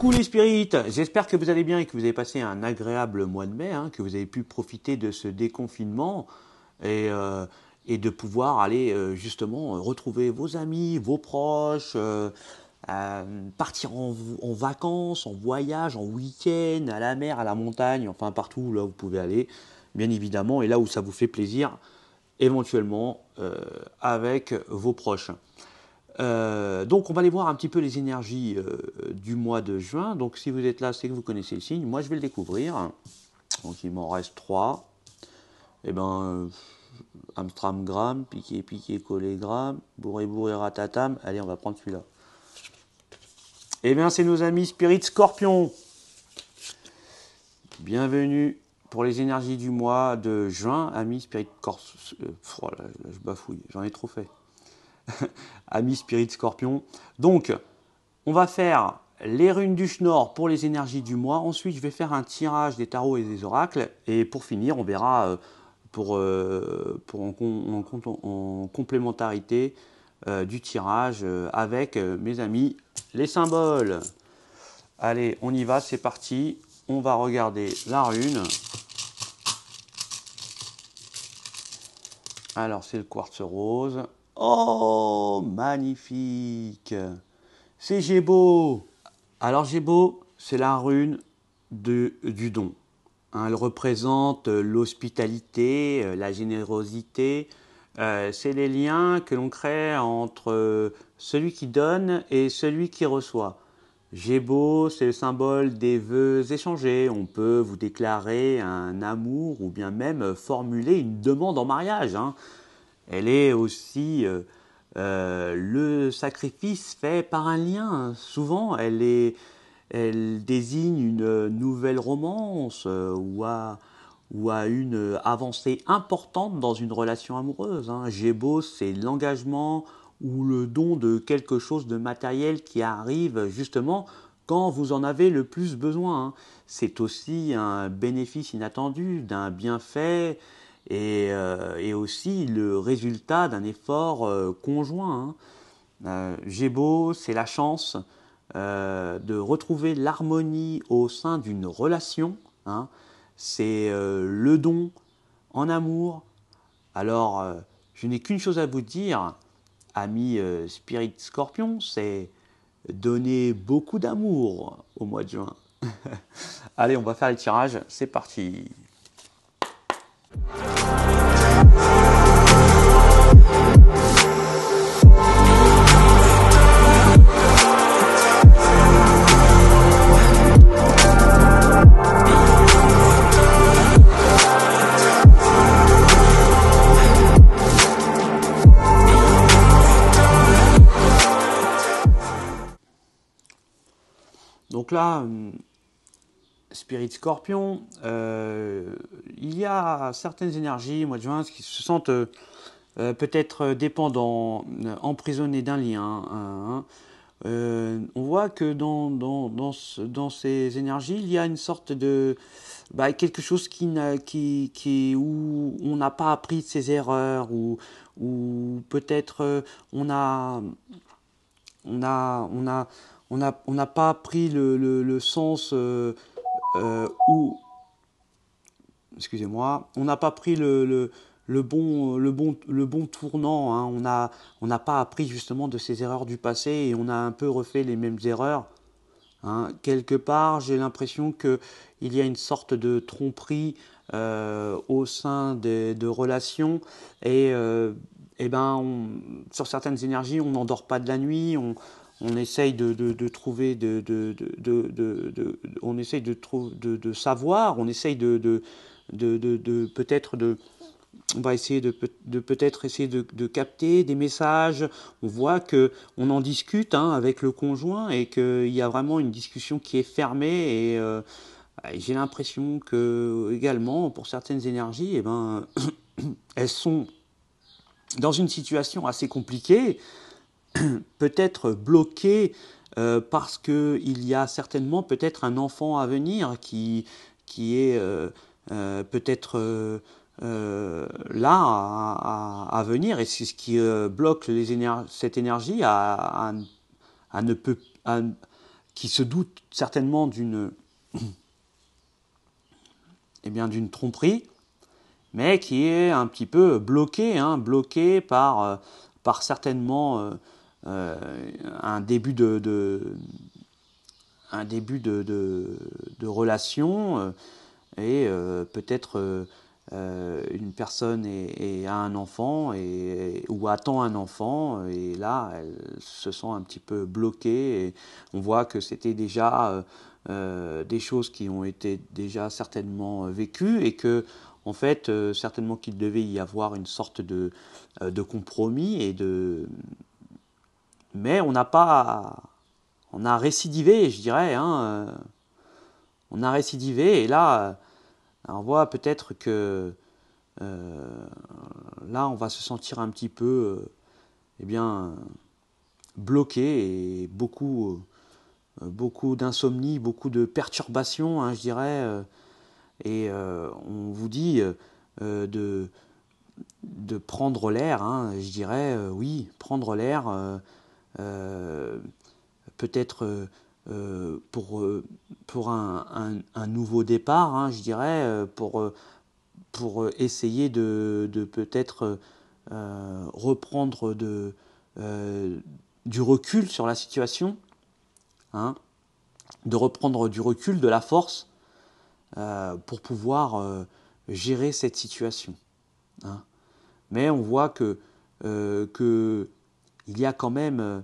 Coucou les spirites, j'espère que vous allez bien et que vous avez passé un agréable mois de mai, hein, que vous avez pu profiter de ce déconfinement et, euh, et de pouvoir aller justement retrouver vos amis, vos proches, partir en vacances, en voyage, en week-end, à la mer, à la montagne, enfin partout là où vous pouvez aller, bien évidemment, et là où ça vous fait plaisir, éventuellement avec vos proches. Donc on va aller voir un petit peu les énergies du mois de juin. Donc si vous êtes là, c'est que vous connaissez le signe. Moi je vais le découvrir. Donc il m'en reste 3. Et ben Amstram gramme, piqué piqué collé gramme, bourré bourré ratatam. Allez, on va prendre celui-là. Et bien c'est nos amis Spirit Scorpion. Bienvenue pour les énergies du mois de juin, amis Spirit Corse. Oh là, je bafouille, j'en ai trop fait. Amis Spirit Scorpion. Donc, on va faire les runes du Schnorr pour les énergies du mois. Ensuite, je vais faire un tirage des tarots et des oracles. Et pour finir, on verra en complémentarité du tirage avec mes amis les symboles. Allez, on y va, c'est parti. On va regarder la rune. Alors, c'est le quartz rose. Oh, magnifique! C'est Gébo! Alors Gébo, c'est la rune du don. Hein, elle représente l'hospitalité, la générosité. C'est les liens que l'on crée entre celui qui donne et celui qui reçoit. Gébo, c'est le symbole des vœux échangés. On peut vous déclarer un amour ou bien même formuler une demande en mariage. Hein. Elle est aussi le sacrifice fait par un lien. Souvent, elle désigne une nouvelle romance ou à une avancée importante dans une relation amoureuse. Hein. Gébo, c'est l'engagement ou le don de quelque chose de matériel qui arrive justement quand vous en avez le plus besoin. Hein. C'est aussi un bénéfice inattendu, d'un bienfait et aussi le résultat d'un effort conjoint. Hein. Gébo, c'est la chance de retrouver l'harmonie au sein d'une relation. Hein. C'est le don en amour. Alors, je n'ai qu'une chose à vous dire, amis Spirit Scorpion, c'est donner beaucoup d'amour au mois de juin. Allez, on va faire les tirages, c'est parti. Donc là, Spirit Scorpion, il y a certaines énergies au mois de juin qui se sentent peut-être dépendants, emprisonnés d'un lien. Hein. On voit que dans ces énergies, il y a une sorte de quelque chose où on n'a pas appris de ses erreurs, ou peut-être on a, on a, on n'a pas pris le sens excusez-moi, on n'a pas pris le bon tournant. Hein. On n'a pas appris justement de ces erreurs du passé et on a un peu refait les mêmes erreurs. Hein. Quelque part, j'ai l'impression qu'il y a une sorte de tromperie au sein de relations sur certaines énergies, on n'endort pas de la nuit, on essaye de trouver, on essaye de savoir, on essaye peut-être on va essayer de peut-être essayer de capter des messages. On voit que on en discute avec le conjoint et qu'il y a vraiment une discussion qui est fermée et j'ai l'impression que également pour certaines énergies, elles sont dans une situation assez compliquée, peut-être bloquées parce qu'il y a certainement peut-être un enfant à venir qui est peut-être là à venir et c'est ce qui bloque cette énergie à ne peut qui se doute certainement d'une d'une tromperie, mais qui est un petit peu bloqué, bloqué par certainement un début de relation et peut-être une personne a un enfant ou attend un enfant et là elle se sent un petit peu bloquée et on voit que c'était déjà des choses qui ont été déjà certainement vécues et que en fait certainement qu'il devait y avoir une sorte de compromis mais on a récidivé, je dirais, on a récidivé et là on voit peut-être que là, on va se sentir un petit peu bloqué et beaucoup d'insomnie, beaucoup de perturbations, je dirais. Et on vous dit de prendre l'air, je dirais, oui, prendre l'air, peut-être pour un nouveau départ, je dirais, pour essayer de peut-être reprendre du recul sur la situation, de reprendre du recul, de la force pour pouvoir gérer cette situation. Mais on voit que il y a quand même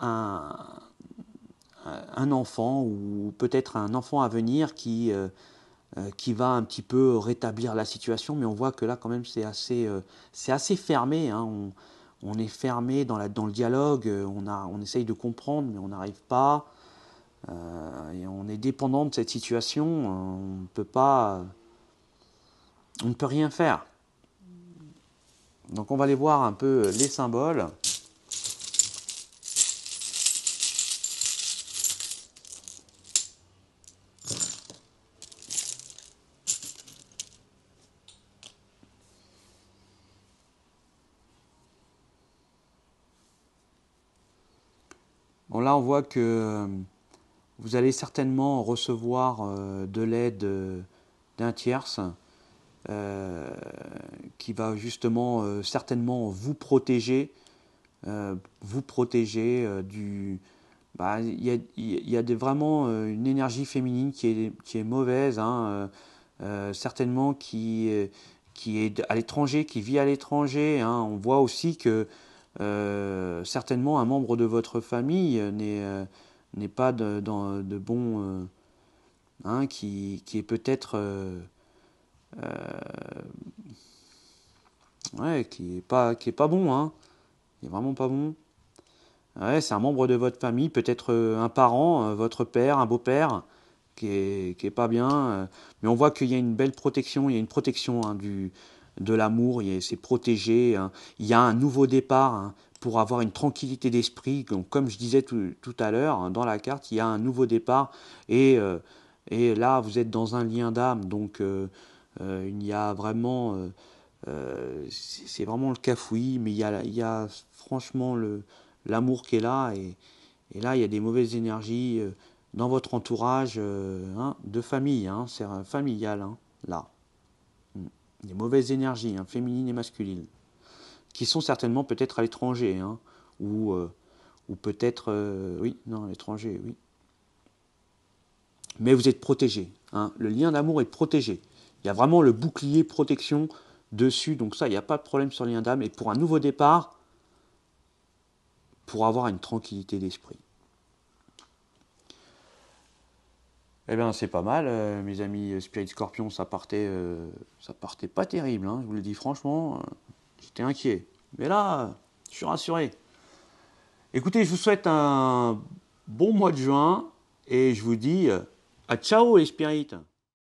un enfant ou peut-être un enfant à venir qui va un petit peu rétablir la situation, mais on voit que là quand même c'est assez fermé. On est fermé dans le dialogue, on essaye de comprendre, mais on n'arrive pas. Et on est dépendant de cette situation, on ne peut rien faire. Donc on va aller voir un peu les symboles. Bon, là on voit que vous allez certainement recevoir de l'aide d'un tierce qui va justement certainement vous protéger du... Il y a vraiment une énergie féminine qui est mauvaise, certainement qui est à l'étranger, qui vit à l'étranger. On voit aussi que certainement un membre de votre famille n'est pas de bon, qui est peut-être qui est pas bon, qui est vraiment pas bon. Ouais, c'est un membre de votre famille, peut-être un parent, votre père, un beau-père, qui est pas bien. Mais on voit qu'il y a une belle protection, il y a une protection de l'amour, c'est protégé. Il y a un nouveau départ pour avoir une tranquillité d'esprit. Donc, comme je disais tout à l'heure, dans la carte, il y a un nouveau départ. Et là, vous êtes dans un lien d'âme. Donc, il y a vraiment... c'est vraiment le cafouillis, mais il y a franchement l'amour qui est là. Et là, il y a des mauvaises énergies dans votre entourage de famille. C'est familial, là. Des mauvaises énergies, féminines et masculines, qui sont certainement peut-être à l'étranger, ou peut-être, oui, non, à l'étranger, oui. Mais vous êtes protégé. Le lien d'amour est protégé. Il y a vraiment le bouclier protection dessus, donc ça, il n'y a pas de problème sur le lien d'âme. Et pour un nouveau départ, pour avoir une tranquillité d'esprit. Eh bien, c'est pas mal, mes amis Spirit Scorpion, ça partait pas terrible, je vous le dis franchement, j'étais inquiet. Mais là, je suis rassuré. Écoutez, je vous souhaite un bon mois de juin et je vous dis à ciao les spirites.